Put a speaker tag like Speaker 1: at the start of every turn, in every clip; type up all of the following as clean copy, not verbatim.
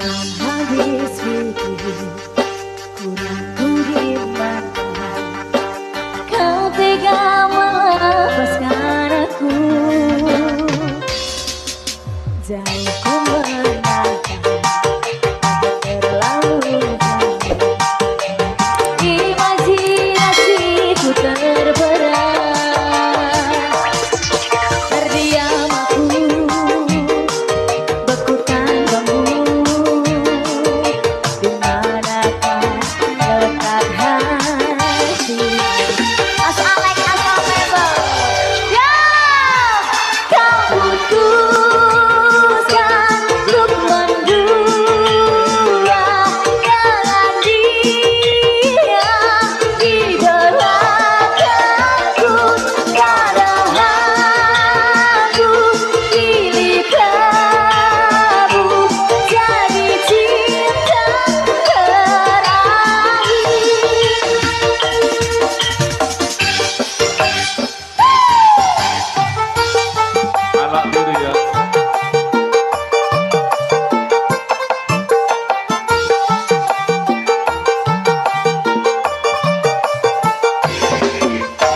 Speaker 1: habis pikir kurangku di mana kau tega melepaskan aku. Jauh ku menangkan terlalu jauh, imajinasiku terberat. Terdiam aku beku tanpamu, di manakah letak hati. Asal mebel ya kau putuskan untuk mendua dengan dia di belakangku. Padahal aku pilih kamu jadi cinta
Speaker 2: Anak dulu ya.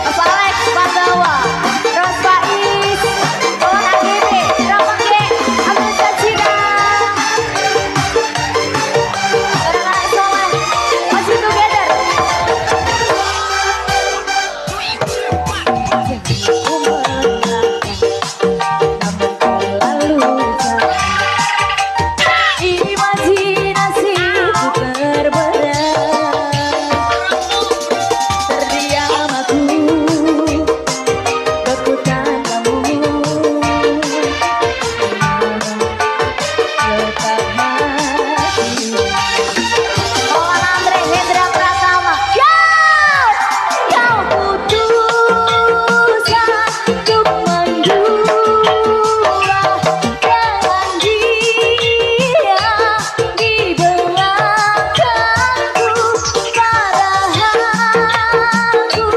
Speaker 1: Mas Alex Pandawa, terus Pak Is, Bola AGB, Ramon G, Abdul Sajina, anak-anak soleh, masih together. Aku menangkan, namun terlalu jauh, imajinasiku terberat. Terdiam aku beku tanpamu, letak hati. Mohon Andre Hendra Pratama, ya kau putuskan untuk mendua dengan dia di belakangku. Padahal aku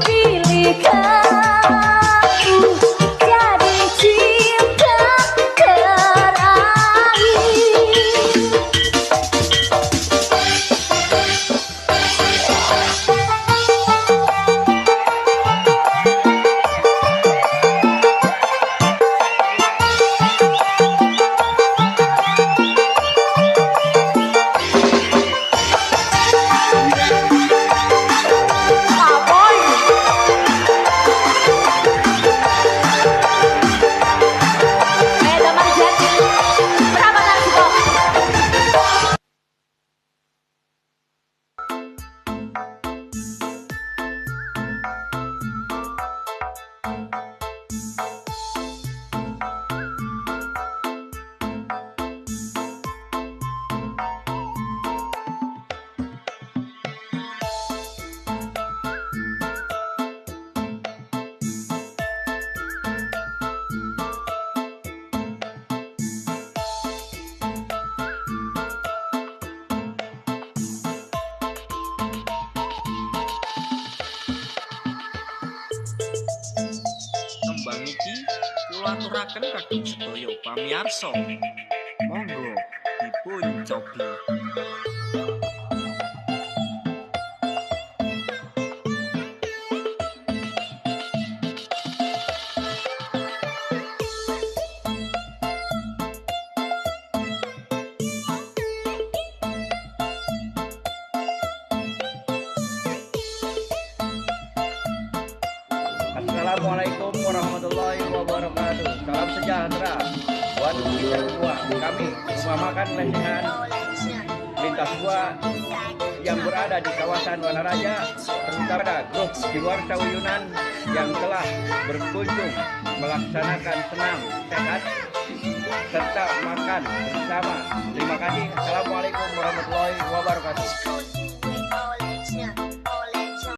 Speaker 1: pilih kamu jadi cinta terakhir. Aboy. Damar Jati, berapa Narsito?
Speaker 3: Kembang iki kula aturaken kagem sedaya pamiyarsa. Monggo dipun cobi.
Speaker 4: Assalamualaikum warahmatullahi wabarakatuh. Salam sejahtera buat kita semua. Kami memakan lesehan lintas gua yang berada di kawasan Wanaraja, terutama pada grup di luar Sawiyunan yang telah berkunjung melaksanakan senam sehat serta makan bersama. Terima kasih. Assalamualaikum warahmatullahi wabarakatuh.